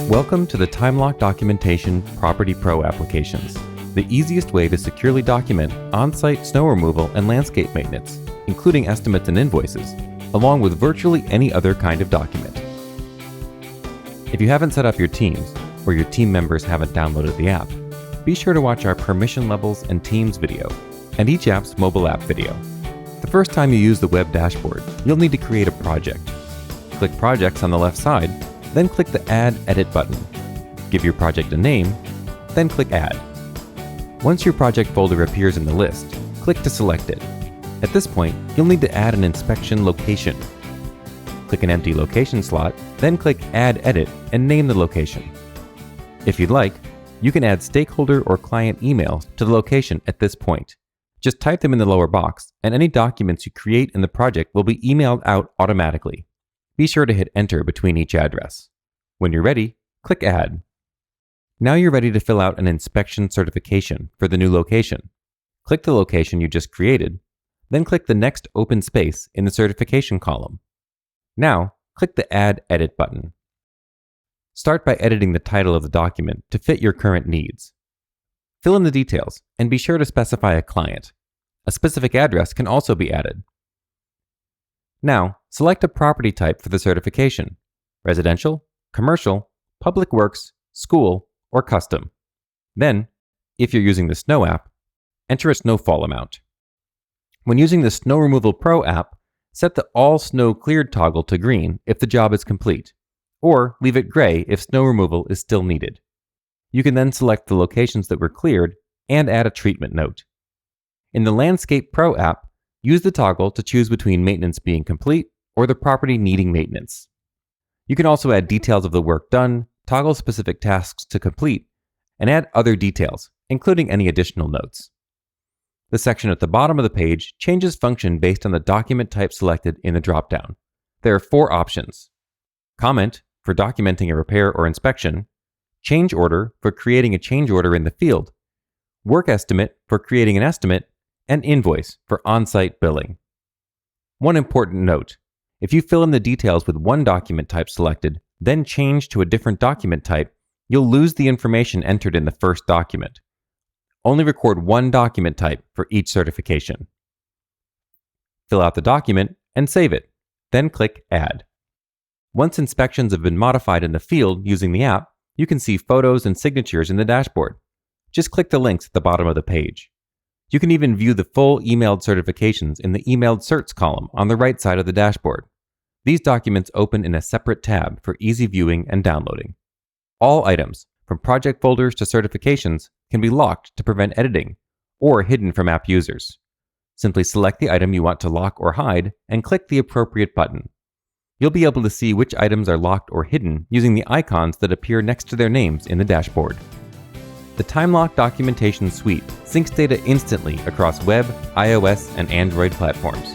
Welcome to the TimeLock Documentation Property Pro applications, the easiest way to securely document on-site snow removal and landscape maintenance, including estimates and invoices, along with virtually any other kind of document. If you haven't set up your teams, or your team members haven't downloaded the app, be sure to watch our permission levels and teams video, and each app's mobile app video. The first time you use the web dashboard, you'll need to create a project. Click Projects on the left side, then click the Add Edit button. Give your project a name, then click Add. Once your project folder appears in the list, click to select it. At this point, you'll need to add an inspection location. Click an empty location slot, then click Add Edit and name the location. If you'd like, you can add stakeholder or client emails to the location at this point. Just type them in the lower box, and any documents you create in the project will be emailed out automatically. Be sure to hit Enter between each address. When you're ready, click Add. Now you're ready to fill out an inspection certification for the new location. Click the location you just created, then click the next open space in the certification column. Now, click the Add Edit button. Start by editing the title of the document to fit your current needs. Fill in the details and be sure to specify a client. A specific address can also be added. Now, select a property type for the certification: residential, commercial, public works, school, or custom. Then, if you're using the Snow app, enter a snowfall amount. When using the Snow Removal Pro app, set the All Snow Cleared toggle to green if the job is complete, or leave it gray if snow removal is still needed. You can then select the locations that were cleared and add a treatment note. In the Landscape Pro app, use the toggle to choose between maintenance being complete or the property needing maintenance. You can also add details of the work done, toggle specific tasks to complete, and add other details, including any additional notes. The section at the bottom of the page changes function based on the document type selected in the dropdown. There are 4 options: Comment for documenting a repair or inspection, Change Order for creating a change order in the field, Work Estimate for creating an estimate, and Invoice for on-site billing. One important note: if you fill in the details with one document type selected, then change to a different document type, you'll lose the information entered in the first document. Only record one document type for each certification. Fill out the document and save it, then click Add. Once inspections have been modified in the field using the app, you can see photos and signatures in the dashboard. Just click the links at the bottom of the page. You can even view the full emailed certifications in the Emailed Certs column on the right side of the dashboard. These documents open in a separate tab for easy viewing and downloading. All items, from project folders to certifications, can be locked to prevent editing, or hidden from app users. Simply select the item you want to lock or hide and click the appropriate button. You'll be able to see which items are locked or hidden using the icons that appear next to their names in the dashboard. The TimeLock Documentation Suite syncs data instantly across web, iOS, and Android platforms.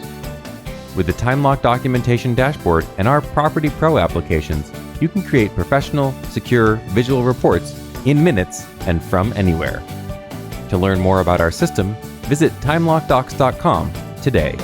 With the TimeLock Documentation Dashboard and our Property Pro applications, you can create professional, secure, visual reports in minutes and from anywhere. To learn more about our system, visit timelockdocs.com today.